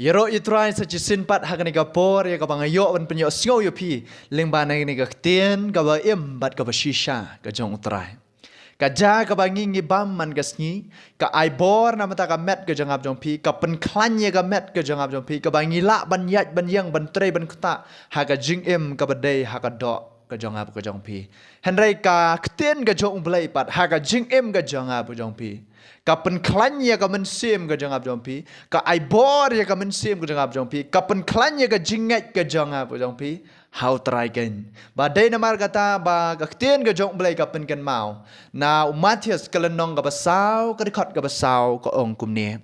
Yero itrai sa jisin pat hakan ni kapor ya kabang ayo ban penyo sngo yo pi leng ban ni ka tien ka ba im bat ka ba shisha ka jong utrai. Ka ja ka bangi ngi bam man ka sngi ka ai bor na mata ka met ka jangap jong pi ka pen klan ye ka met ka jangap jong pi ka bangi la ban yat ban yang ban tre ban kta ha ka jing im ka ba dei ha ka do ka jangap ka jong pi. Henry ka tien ka jong blai pat ha ka jing im ka jangap ka jong pi. Ka pen klan ye ka men sim ka jangap jong pi ka ai bor ye ka men sim ka jangap jong pi ka pen klan ye ka jingat ka jangap ka jong pi how try kan ba dai na mar kata ba ka tien ka jong blai ka pen kan mau na Matius kalenong ka basau ka khot ka basau ka ong kum ne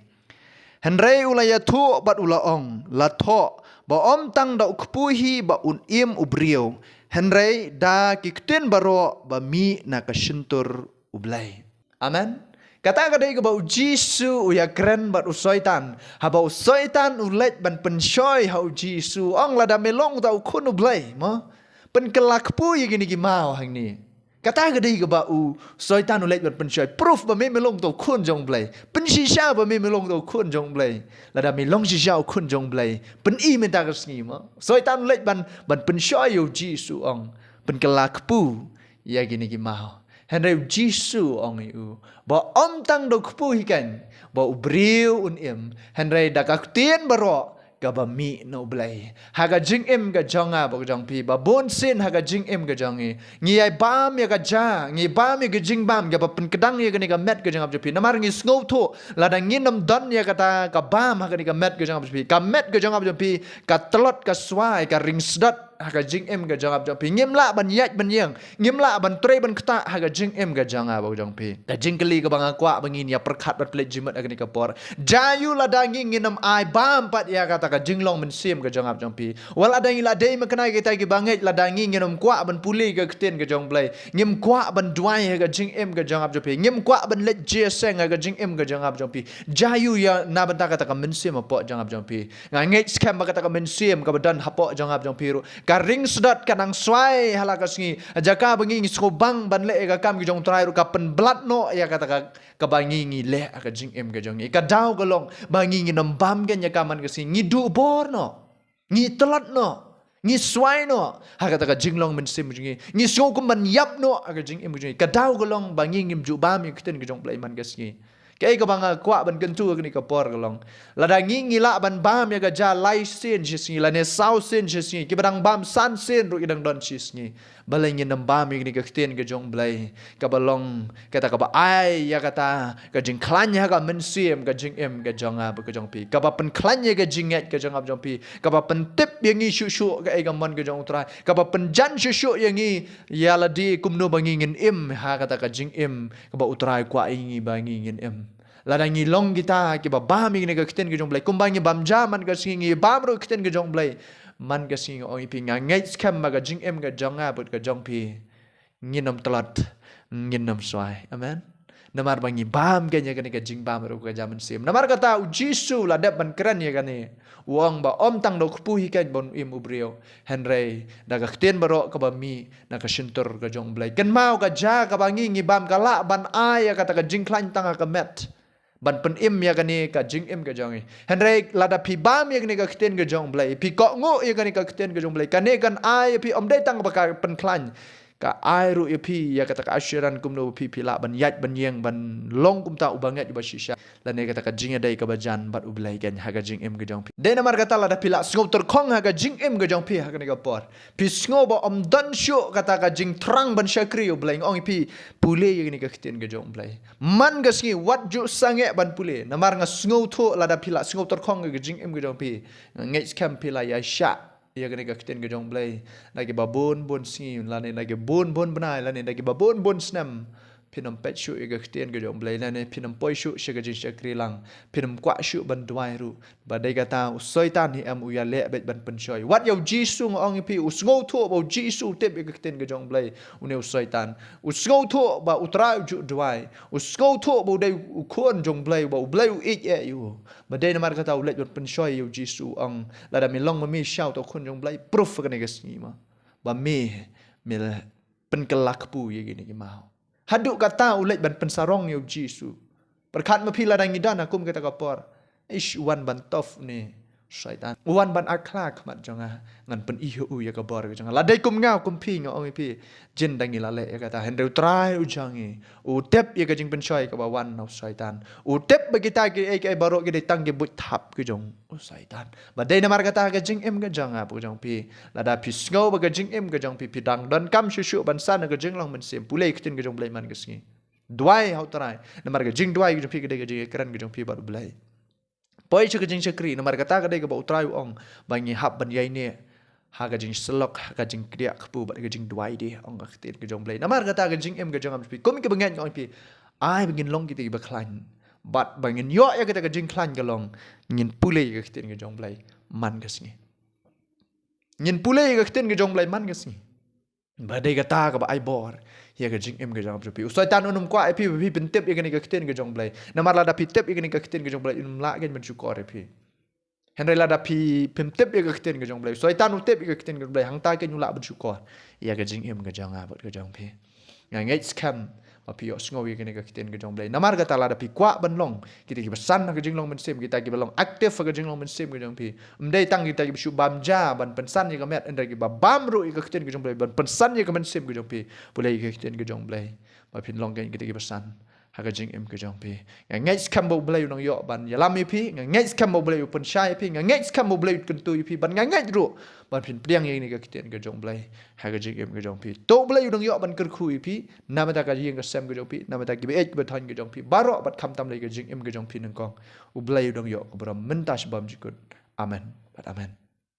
Henry ulaya thu bat ula ong la tho ba om tang da ukpuhi ba un im ubrio Henry da ki tien baro ba mi na ka shintur ublai amen. Kata kadai ke bau Jisu uya keren bat usoitan. Ha bau soitan ulet ban pensoi hau Jisu. Ong lada melong tau kun ublai. Mo. Pen kelak pu ye gini gimau hang ni. Kata kadai ke bau soitan ulet ban pensoi. Proof ba me melong tau kun jong blai. Pen shisha ba me melong tau kun jong blai. Lada melong shisha kun jong blai. Pen i menta kesni mo. Soitan ulet ban pensoi hau Jisu ong. Pen kelak pu ye gini gimau. Henry Jisu ong iu. Ba om tang do kupu hikan. Ba ubriu un im. Henry da ka tien baro. Ka ba mi no blai. Haga jing im ka jonga ba jong pi. Ba bon sin haga jing im ka jongi. Ngi ai bam ya ka ja. Ngi bam ya ka jing bam. Ya ba pen kedang ya ka ni ka met ka jong ap pi. Namar ngi sngau to. Lada ngi nam don ya kata ka bam haga ni ka met ka jong ap pi. Ka met ka jong ap pi. Ka telot ka swai ka ring sedot. Haga jing em ga jangap jong pi ngim la ban yat ban yang ngim la ban tre ban kta haga jing em ga janga ba jong pi ka jing kali ka bang kwa bangin ya perkhat bat plet jimat agni ka por jayu la dangi nginam ai bam pat ya kata ka jing long men sim ga jangap jong pi wal adangi la dei makna kita ki banget la dangi nginam kwa ban puli ga kten ga jong blai ngim kwa ban duai ga jing em ga jangap jong pi ngim kwa ban let je seng ga jing em ga jangap jong pi jayu ya na ban ta kata ka men sim po jangap jong pi ngai scam ba kata ka men sim ka badan hapo jangap jong pi ru karing sedot kanang swai halakas ngi jaka bangi ngi skobang ban le ka kam gi jong trai ru ka pen blat no ya kata ka bangi ngi le ka jing em ka jong ka dau ka long bangi ngi nam bam gen ya kaman ka si ngi du bor no ngi telat no ngi swai no ha kata ka jing long men sim ngi so kum ban yap no ka jing em ka dau ka long bangi ngi ju bam ngi kten ka jong plai man ka si kay ka bang kwa ban kentu ni ka por kalong lada ngi la ban bam ya ga ja lai sin jisni la ne sau sin jisni ki badang bam san sin ru idang don jisni balai ngi nam bam ni ka kten ka jong blai ka balong kata ka ba ai ya kata ka jing klan ya ka men sim ka jing em ka jong a ka jong pi ka ba pen klan ya ka jing et ka jong ab jong pi ka ba pen tip yang ngi shu shu ka ai ka mon ka jong trai ka ba pen jan shu shu yang ngi ya la di kum no bangi ngin im ha kata ka jing em ka ba utrai kwa ingi bangi ngin em lada ngi long kita ki ba bam ngi ka kten ki jong blai kumbang ngi bam jaman ka singi bam ro kten ki jong blai man ka singi oi pi nga ngai skam ma ka jing em ka jong a but ka jong pi ngi nam tlat ngi nam swai amen namar bangi bam ka nya ka jing bam ro ka jaman sim namar kata Jisu la dap ban keren ya kani wong ba om tang do kpu hi kan bon im ubrio Henry da ka kten baro ka ba mi na ka shintur ka jong blai kan mau ka ja ka bangi ngi bam ka la ban ai ya kata ka jing klan tang ka met ban pen im ya kani ka jing im ka jong Henry lada pi bam ya kani ka kten ka jong blai pi ko ngo ya kani ka kten ka jong blai kane kan ai pi om dai tang ba ka pen klan ka ai ru ya pi ya kata ka asyiran kum no pi la ban yat ban yeng ban long kum ta ubangat ba shisha la ne kata ka jing dai ka bajan bat ublai kan ha ka jing im ka jong pi de namar kata lada pi la sngop ter khong ha ka jing im ka jong pi ha kani ka por pi sngop ba om dan shu kata ka jing trang ban shakri ublai ong pi pule ya kani ka kten ka jong blai man ga singi wat ju sange ban pule namar nga sngop tho lada pi la sngop ter khong ka jing im ka jong pi ngai scam pi la ya sha ya kani ka kten ka jong blai lagi babon bon singi lani lagi bon benai lani lagi babon bon snam pinam pet shu ya kten ka jong blai lani pinam poi shu shi ka jing shakri lang pinam kwa shu ban duai ru badai kata soitan hi am uya le bet ban penchoi wat yo Jisu ngong pi usngau tho bo Jisu tep ya kten ka jong blai une soitan usngau tho ba utra ju duai usngau tho bo dai ukon jong blai bo blai u ik ya yu badai namar kata ulet ban penchoi yo Jisu ang lada mi long mi shout to kon jong blai proof ka ne gasni ma ba me mel pen kelak pu ye gini ki mau haduk kata ulet ban pensarong yo Jisu perkhat ma pila dang idan akum kata kapor ish wan ban tof ni syaitan wan ban akla khamat jonga ngan pen ihu ya ka bor jonga la dai kum ngau kum phi ngo ong pi jin dangi la le ya kata hen reu trai u jangi u tep ya ka jing pen choi ka ba wan no syaitan u tep bagi ta ki ai baro ki dai tang ki but thap ki jong u syaitan ba dai namar kata ka jing em ka jonga pu jong pi la da pi ngau ba ka jing em ka jong pi dang dan kam shu shu ban san ka jing long men sim pulei kitin ka jong blai man ka sngi duai hau trai namar ka jing duai ka jong pi ka dai ka jing kran ka jong pi ba blai poi chu jing chakri namar kata ka dai ka ba utrai ong bangi hab ban yai ne ha ka jing selok ha ka jing kriak khpu ba ka jing duai di ong ka tin ka jong blai namar kata ka jing em ka jong am pi kom ka bangen ong pi ai bangin long ki ti ba klan bat bangin yo ya ka jing klan ka long ngin pulei ka tin ka jong blai man ka sngi ngin pulei ka tin ka jong blai man ka sngi ba dai ka ta ka ba ai bor ya ka jing em ka jong pi usai tan unum kwa ai pi pen tep ya ka tin ka jong blai namar la da pi tep ya ka tin ka jong blai unum la gen men chu ko re pi henry la da pi pem tep ya ka tin ka jong blai usai tan u tep ya ka tin ka jong blai hang ta ke nu la ben chu ko ya ka jing em ka jong a bot ka jong pi ngai scam ma pi os ngoi ka tin ka jong blai namar ka ta la da pi kwa ban long kita ki pesan ka jing long men sim kita ki balong aktif ka jing long men sim ka jong pi mdai tang kita ki shu bam ja ban pensan ya ka met endai ki ba bam ru ka tin ka jong blai ban pensan ya ka men sim ka jong pi pulai ka tin ka jong blai ma pin long kita ki pesan ha ka jing em ka jong pi ngai scam bo blai nong yo ban ya lam pi ngai scam bo blai pen shai pi ngai scam bo blai kan tu pi ban ngai ru ban pin priang ye ni ka tin ka jong blai ha ka jing em ka jong pi to blai nong yo ban ker khu pi nam ta ka jing ka sem ka jong pi nam ta ki be ek ba than ka jong pi baro bat kham tam lai ka jing em ka jong pi nang kong u blai nong yo ko bram mentas bam jikut amen. Amen.